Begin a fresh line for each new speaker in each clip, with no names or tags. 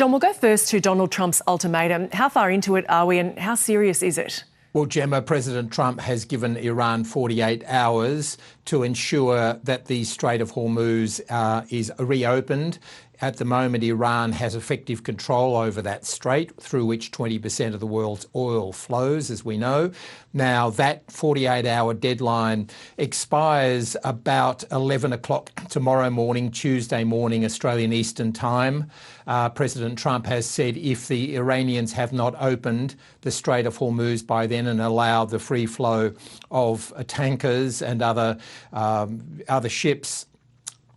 John, we'll go first to Donald Trump's ultimatum. How far into it are we and how serious is it?
Well, Gemma, President Trump has given Iran 48 hours to ensure that the Strait of Hormuz is reopened. At the moment, Iran has effective control over that strait, through which 20% of the world's oil flows, as we know. Now, that 48-hour deadline expires about 11 o'clock tomorrow morning, Tuesday morning, Australian Eastern Time. President Trump has said if the Iranians have not opened the Strait of Hormuz by then and allowed the free flow of tankers and other ships,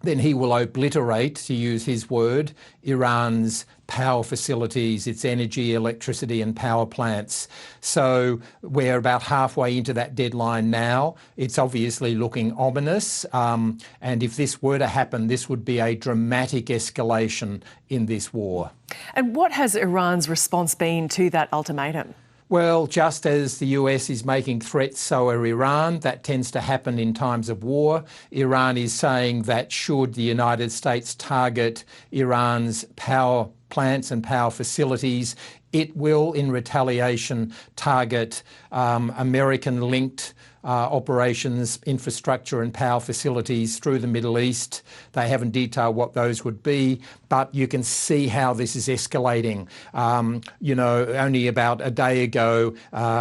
then he will obliterate, to use his word, Iran's power facilities, its energy, electricity and power plants. So we're about halfway into that deadline now. It's obviously looking ominous. And if this were to happen, this would be a dramatic escalation in this war.
And what has Iran's response been to that ultimatum?
Well, just as the US is making threats, so are Iran. That tends to happen in times of war. Iran is saying that should the United States target Iran's power plants and power facilities, it will, in retaliation, target American-linked operations, infrastructure and power facilities through the Middle East. They haven't detailed what those would be, but you can see how this is escalating. Only about a day ago,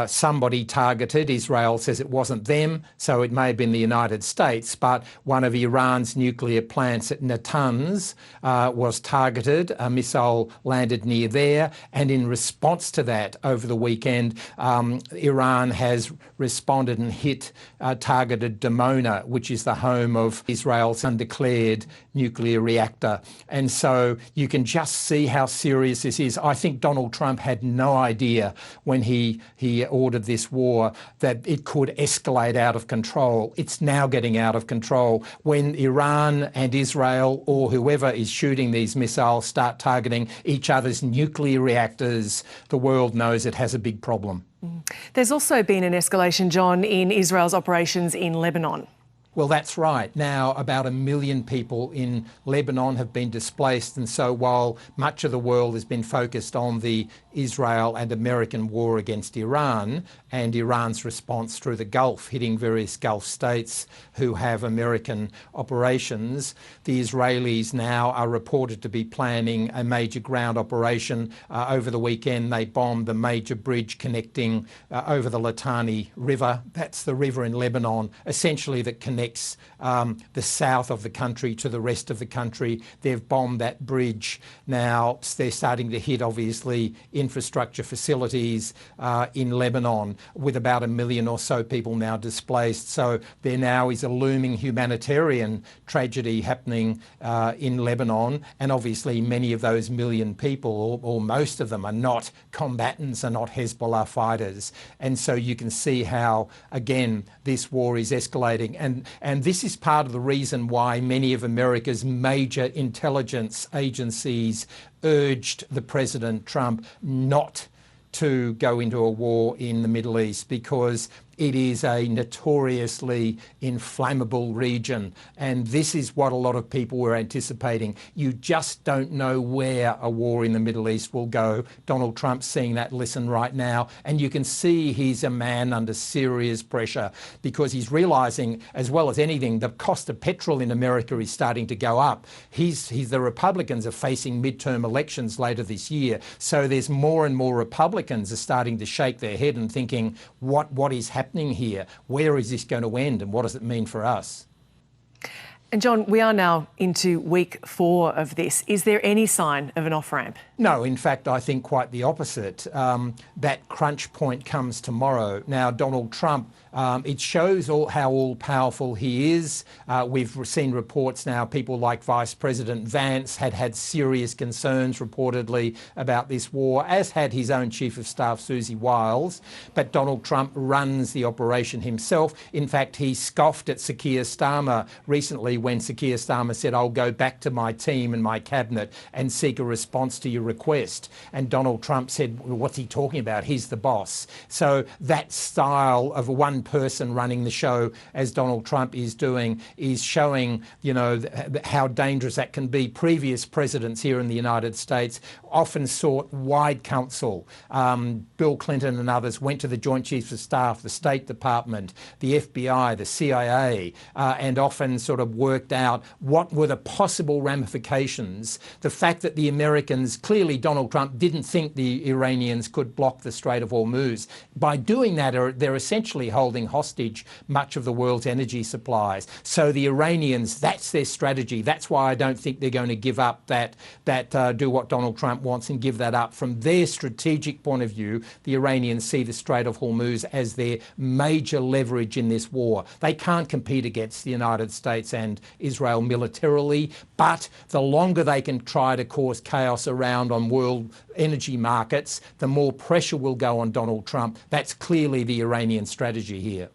somebody targeted. Israel says it wasn't them, so it may have been the United States, but one of Iran's nuclear plants at Natanz was targeted. A missile landed near there, and in response to that, over the weekend, Iran has responded and targeted Dimona, which is the home of Israel's undeclared nuclear reactor. And so you can just see how serious this is. I think Donald Trump had no idea when he ordered this war that it could escalate out of control. It's now getting out of control. When Iran and Israel or whoever is shooting these missiles start targeting each other's nuclear reactors, the world knows it has a big problem.
There's also been an escalation, John, in Israel's operations in Lebanon.
Well, that's right. Now, about 1 million people in Lebanon have been displaced. And so while much of the world has been focused on the Israel and American war against Iran and Iran's response through the Gulf, hitting various Gulf states who have American operations, the Israelis now are reported to be planning a major ground operation. Over the weekend, they bombed the major bridge connecting over the Litani River. That's the river in Lebanon, essentially that connects the south of the country to the rest of the country. They've bombed that bridge. Now they're starting to hit, obviously, infrastructure facilities in Lebanon, with about 1 million or so people now displaced. So there now is a looming humanitarian tragedy happening in Lebanon. And obviously many of those 1 million people, or most of them, are not combatants, are not Hezbollah fighters. And so you can see how, again, this war is escalating. And this is part of the reason why many of America's major intelligence agencies urged the President Trump not to go into a war in the Middle East, because it is a notoriously inflammable region. And this is what a lot of people were anticipating. You just don't know where a war in the Middle East will go. Donald Trump's seeing that lesson right now. And you can see he's a man under serious pressure, because he's realising, as well as anything, the cost of petrol in America is starting to go up. The Republicans are facing midterm elections later this year. So there's more and more Republicans are starting to shake their head and thinking, what is happening here? Where is this going to end, and what does it mean for us?
And John, we are now into week 4 of this. Is there any sign of an off-ramp?
No, in fact, I think quite the opposite. That crunch point comes tomorrow. Now, Donald Trump, it shows how all-powerful he is. We've seen reports now, people like Vice President Vance had serious concerns, reportedly, about this war, as had his own Chief of Staff, Susie Wiles. But Donald Trump runs the operation himself. In fact, he scoffed at Sakir Starmer recently when Sir Keir Starmer said, I'll go back to my team and my cabinet and seek a response to your request. And Donald Trump said, well, what's he talking about? He's the boss. So that style of one person running the show, as Donald Trump is doing, is showing, you know, how dangerous that can be. Previous presidents here in the United States often sought wide counsel. Bill Clinton and others went to the Joint Chiefs of Staff, the State Department, the FBI, the CIA, and often sort of worked out what were the possible ramifications. The fact that the Americans, clearly Donald Trump didn't think the Iranians could block the Strait of Hormuz. By doing that, they're essentially holding hostage much of the world's energy supplies. So the Iranians, that's their strategy. That's why I don't think they're going to give up do what Donald Trump wants and give that up. From their strategic point of view, the Iranians see the Strait of Hormuz as their major leverage in this war. They can't compete against the United States and Israel militarily, but the longer they can try to cause chaos around on world energy markets, the more pressure will go on Donald Trump. That's clearly the Iranian strategy here.